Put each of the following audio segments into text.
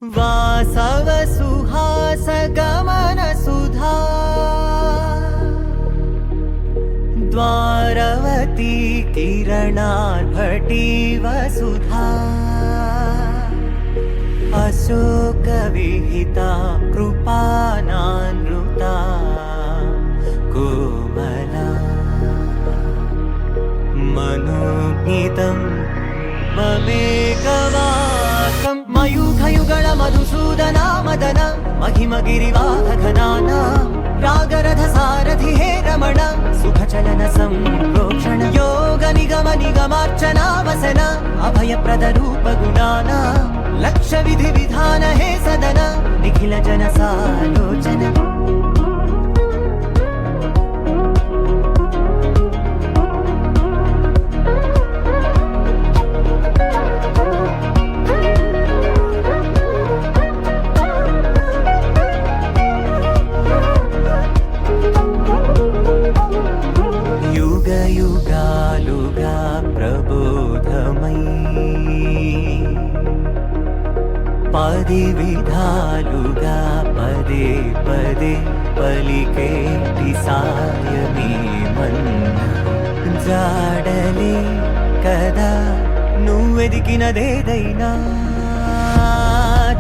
वासव सुहास गमन सुधा द्वारवती किरणार्भटी वसुधा अशोक विहिता कृपानानृता कोमला मनोज्ञितं ममेकवाकं मयूखयुगल मधुसूदना मदन महिमगिरिवाहघनाना रागरथ सारथि हे रमण सुखचलन संप्रोक्षण योग निगम निगमार्चना वसन अभयप्रद रूप गुणाना लक्ष विधि विधान हे सदन निखिल जन सालोचन युग युगालुगा प्रबोधमयी पदि विधालुगा पदे पदे पलिकेटि सायमे मन्न जाडले कदा నువ్వెదికినదేదైనా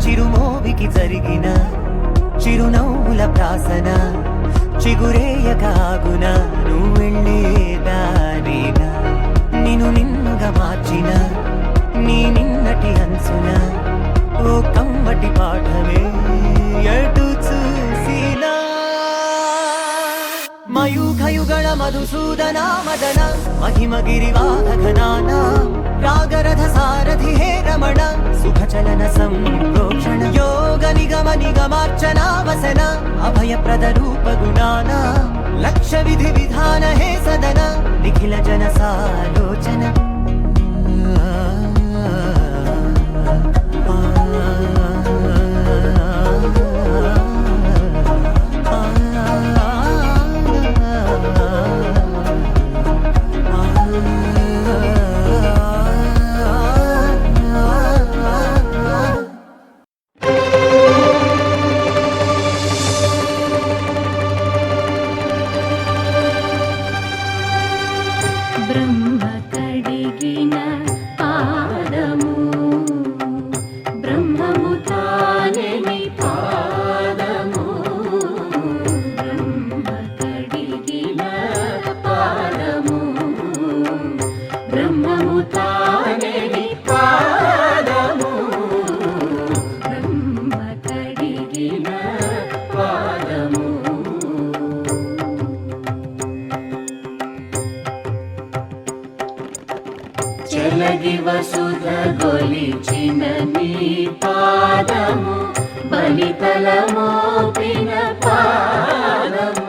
చిరుమోవికి జరిగిన చిరునవ్వుల ప్రాసన చిగురేయకాగున నువ్వెళ్ళేదానేనా నిన్ను నిన్నుగా మార్చిన నీ నిన్నటి అంచున ఓ కమ్మటి పాఠమే ఎటు చూసినా మయూఖయుగళ మధుసూదన మదన महिमगिरिवाहघनाना रागरथ सारथि हे रमण सुखचलन संप्रोक्षण योग निगम निगमार्चना वसन अभयप्रद रूप गुणाना लक्ष विधि विधान हे सदन निखिल जन सालोचन ब्रह्म कडिगिन पादमु ब्रह्ममु तानेनि पादमु ब्रह्म कडिगिन पादमु ब्रह्ममु तानेनि पादमु ब्रह्म कडिगिन पादमु చెలగి వసుధ గొలిచిన నీ పాదము బలితల మోపిన పాదము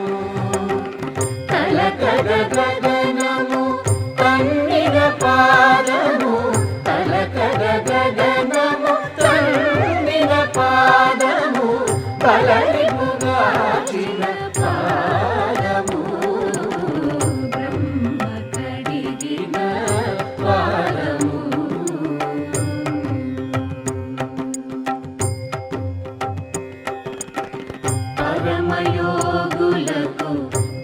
తలకగ గగనము తన్నిన పాదము తలకగ గగనము తన్నిన పాదము బలరిపుగాచిన పాదము బ్రహ్మ కడిగిన పరమయోగులకు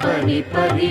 పరి పరి